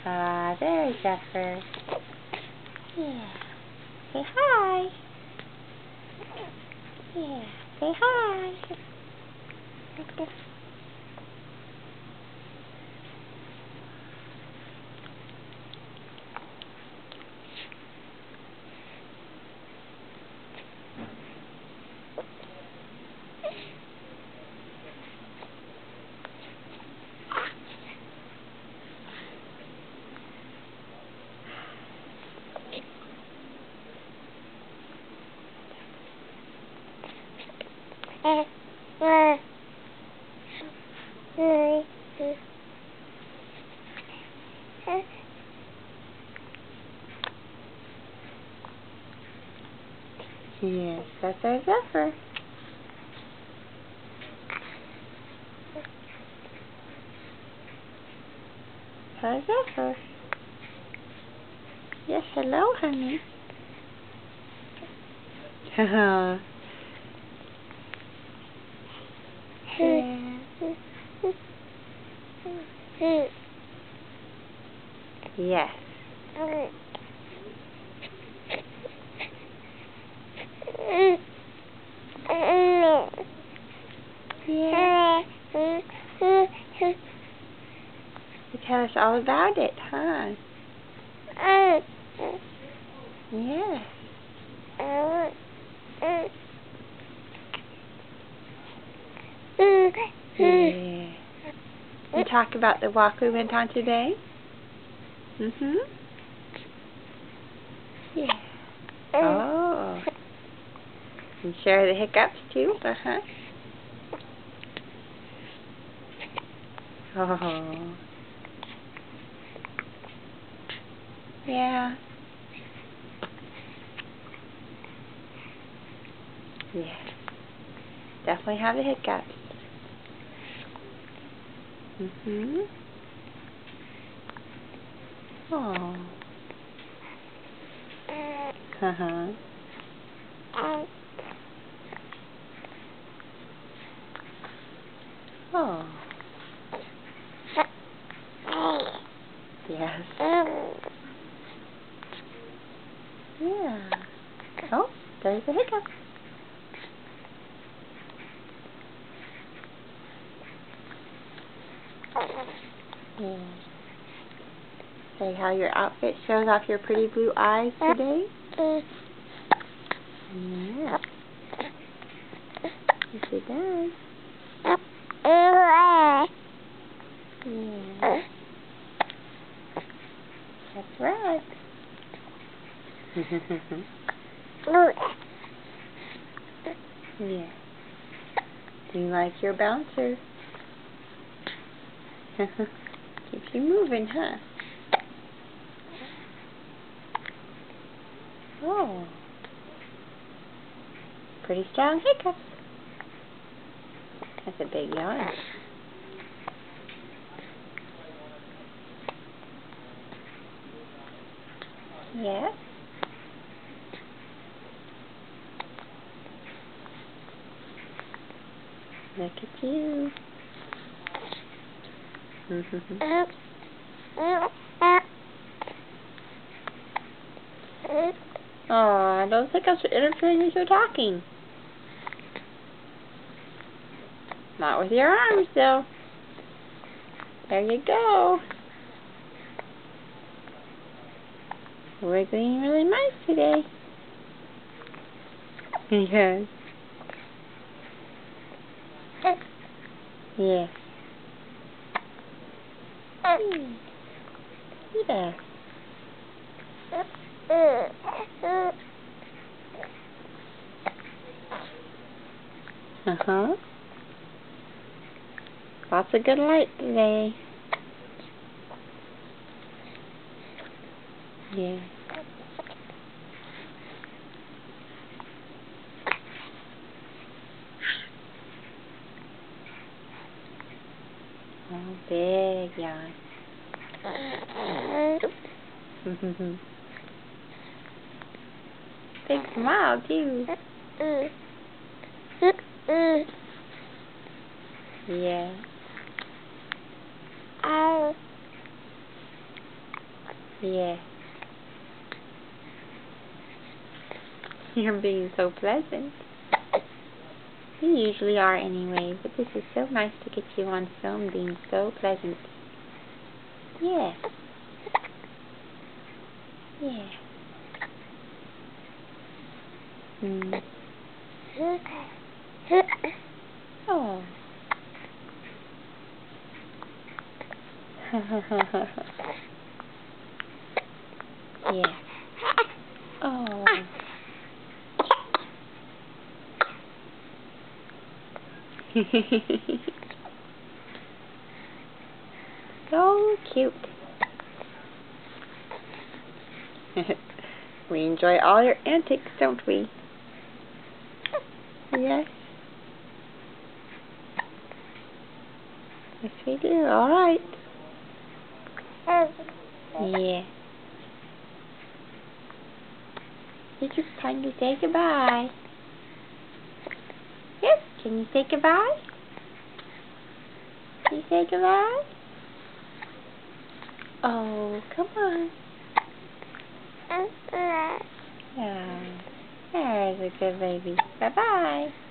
Ah, there's Zephyr. Yeah. Say hi. Yeah. Say hi. Yes, that's our Zephyr. Hi, Zephyr. Yes, hello, honey. Yeah. Yes. Yeah. You tell us all about it, huh? Yes. Yeah. You talk about the walk we went on today? Mm-hmm. Yeah. Oh. And share the hiccups too? Uh-huh. Oh. Yeah. Yeah. Definitely have the hiccups. Mm-hmm. Oh. Uh-huh. Oh. Yes. Yeah. Oh, there's the hiccup. Yeah. Say how your outfit shows off your pretty blue eyes today. Yeah. Yes, it does. Yeah. That's right. Yeah. Do you like your bouncer? Keeps you moving, huh? Oh. Pretty strong hiccups. That's a big yawn. Yeah. Look at you. Aw, those hiccups are interfering with your talking. Not with your arms, though. There you go. Wiggling really nice today. Yes. Yeah. Yeah. Uh-huh. Lots of good light today. Yeah. Oh, big yawn. Big smile, too. Yeah. Yeah. You're being so pleasant. You usually are anyway, but this is so nice to get you on film being so pleasant. Yeah. Yeah. Mm. Oh. Yeah. Oh. So cute. We enjoy all your antics, don't we? Yes. Yes, we do. All right. Yeah. It's just time to say goodbye. Yes. Can you say goodbye? Can you say goodbye? Oh, come on. Yeah. There's a good baby. Bye-bye.